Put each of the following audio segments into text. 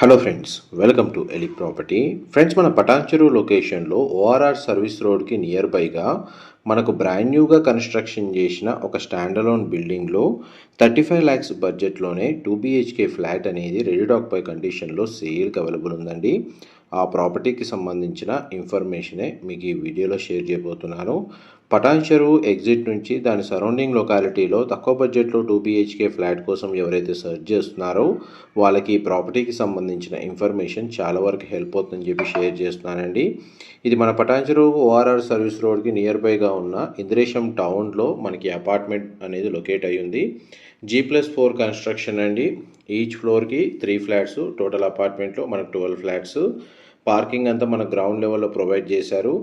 Hello friends, welcome to ఎలి property. Friends, మన పటాన్చెరు లొకేషన్లో ఓఆర్ఆర్ సర్వీస్ రోడ్కి నియర్ బైగా మనకు బ్రాండ్ న్యూగా కన్స్ట్రక్షన్ చేసిన ఒక స్టాండ్ అలోన్ బిల్డింగ్లో 35 lakhs బడ్జెట్లోనే 2 BHK ఫ్లాట్ అనేది రెడీ డాక్ పై కండిషన్లో సేల్కి అవైలబుల్ ఉందండి. ఆ ప్రాపర్టీకి సంబంధించిన ఇన్ఫర్మేషనే మీకు ఈ వీడియోలో షేర్ చేయబోతున్నాను. పటాన్చెరు ఎగ్జిట్ నుంచి దాని సరౌండింగ్ లొకాలిటీలో తక్కువ బడ్జెట్లో 2 BHK ఫ్లాట్ కోసం ఎవరైతే సెర్చ్ చేస్తున్నారో వాళ్ళకి ఈ ప్రాపర్టీకి సంబంధించిన ఇన్ఫర్మేషన్ చాలా వరకు హెల్ప్ అవుతుందని చెప్పి షేర్ చేస్తున్నానండి. ఇది మన పటాన్చెరు ఓఆర్ఆర్ సర్వీస్ రోడ్కి నియర్ బైగా ఉన్న ఇంద్రేశం టౌన్లో మనకి అపార్ట్మెంట్ అనేది లొకేట్ అయ్యి ఉంది. G+4 కన్స్ట్రక్షన్ అండి. ఈచ్ ఫ్లోర్కి 3 ఫ్లాట్స్, టోటల్ అపార్ట్మెంట్లో మనకు 12 ఫ్లాట్స్. పార్కింగ్ అంతా మనకు గ్రౌండ్ లెవెల్లో ప్రొవైడ్ చేశారు.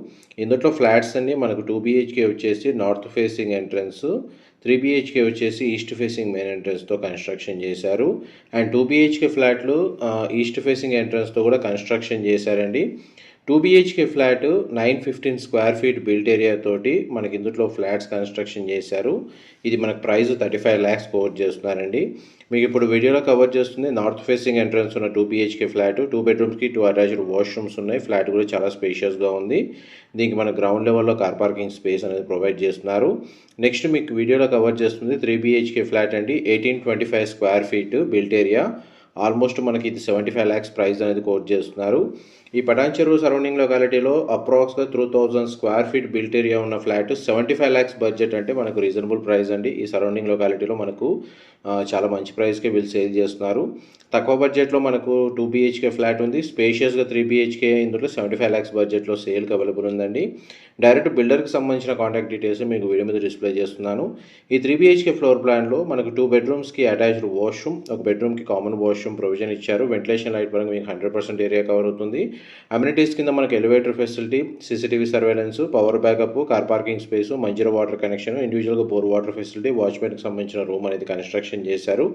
ఇందులో ఫ్లాట్స్ అన్నీ మనకు 2 BHK వచ్చేసి నార్త్ ఫేసింగ్ ఎంట్రన్స్, 3 BHK వచ్చేసి ఈస్ట్ ఫేసింగ్ మెయిన్ ఎంట్రన్స్తో కన్స్ట్రక్షన్ చేశారు. అండ్ 2 BHK ఫ్లాట్లు ఈస్ట్ ఫేసింగ్ ఎంట్రన్స్తో కూడా కన్స్ట్రక్షన్ చేశారండి. 2 BHK flat 915 square feet built area తోటి మనకి ఇందులో ఫ్లాట్స్ కన్స్ట్రక్షన్ చేశారు. ఇది మనకు ప్రైస్ 35 lakhs కోట్ చేస్తున్నారండి. మీకు ఇప్పుడు వీడియోలో కవర్ చేస్తుంది నార్త్ ఫేసింగ్ ఎంట్రన్స్ ఉన్న 2 BHK flat. 2 bedrooms 2 attached washrooms ఉన్నాయి. ఫ్లాట్ కూడా చాలా స్పేషియస్గా ఉంది. దీనికి మన గ్రౌండ్ లెవెల్లో కార్ పార్కింగ్ స్పేస్ అనేది ప్రొవైడ్ చేస్తున్నారు. నెక్స్ట్ మీకు వీడియోలో కవర్ చేస్తుంది 3 BHK ఫ్లాట్ అండి. 1825 square feet built area. Almost మనకి ఇది 75 lakhs ప్రైస్ అనేది కోట్ చేస్తున్నారు. ఈ పటాన్చెరు సరౌండింగ్ లొకాలిటీలో అప్రాక్స్గా 2000 స్క్వేర్ ఫీట్ బిల్ట్ ఏరియా ఉన్న ఫ్లాట్ 75 lakhs బడ్జెట్ అంటే మనకు రీజనబుల్ ప్రైస్ అండి. ఈ సరౌండింగ్ లొకాలిటీలో మనకు చాలా మంచి ప్రైస్కే వీళ్ళు సేల్ చేస్తున్నారు. తక్కువ బడ్జెట్లో మనకు 2 BHK ఫ్లాట్ ఉంది. స్పేషియస్గా 3 BHK ఇందులో 75 lakhs బడ్జెట్లో సేల్కి అవైలబుల్ ఉందండి. డైరెక్ట్ బిల్డర్కి సంబంధించిన కాంటాక్ట్ డీటెయిల్స్ మీకు వీడియో మీద డిస్ప్లే చేస్తున్నాను. ఈ 3 BHK ఫ్లోర్ ప్లాన్లో మనకు 2 bedrooms అటాచ్డ్ వాష్రూమ్, ఒక బెడ్రూమ్కి కామన్ వాష్రూమ్ ప్రొవిజన్ ఇచ్చారు. వెంటిలేషన్ లైట్ పరంగా మీకు 100% ఏరియా కవర్ అవుతుంది. అమ్యూనిటీస్ కింద మనకు elevator facility, CCTV surveillance, power backup, car parking space, Manjira water connection, ఇండివిజువల్గా బోర్ వాటర్ ఫెసిలిటీ, వాచ్మెన్కి సంబంధించిన రూమ్ అనేది కన్స్ట్రక్షన్ చేశారు.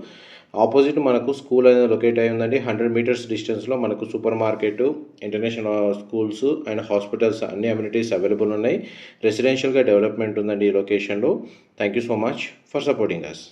ఆపోజిట్ మనకు స్కూల్ అనేది లొకేట్ అయి ఉందండి. 100 meters డిస్టెన్స్లో మనకు super market, international schools and hospitals అన్ని అమ్యూనిటీస్ అవైలబుల్ ఉన్నాయి. రెసిడెన్షియల్గా డెవలప్మెంట్ ఉందండి ఈ లొకేషన్లో. Thank you so much for supporting us.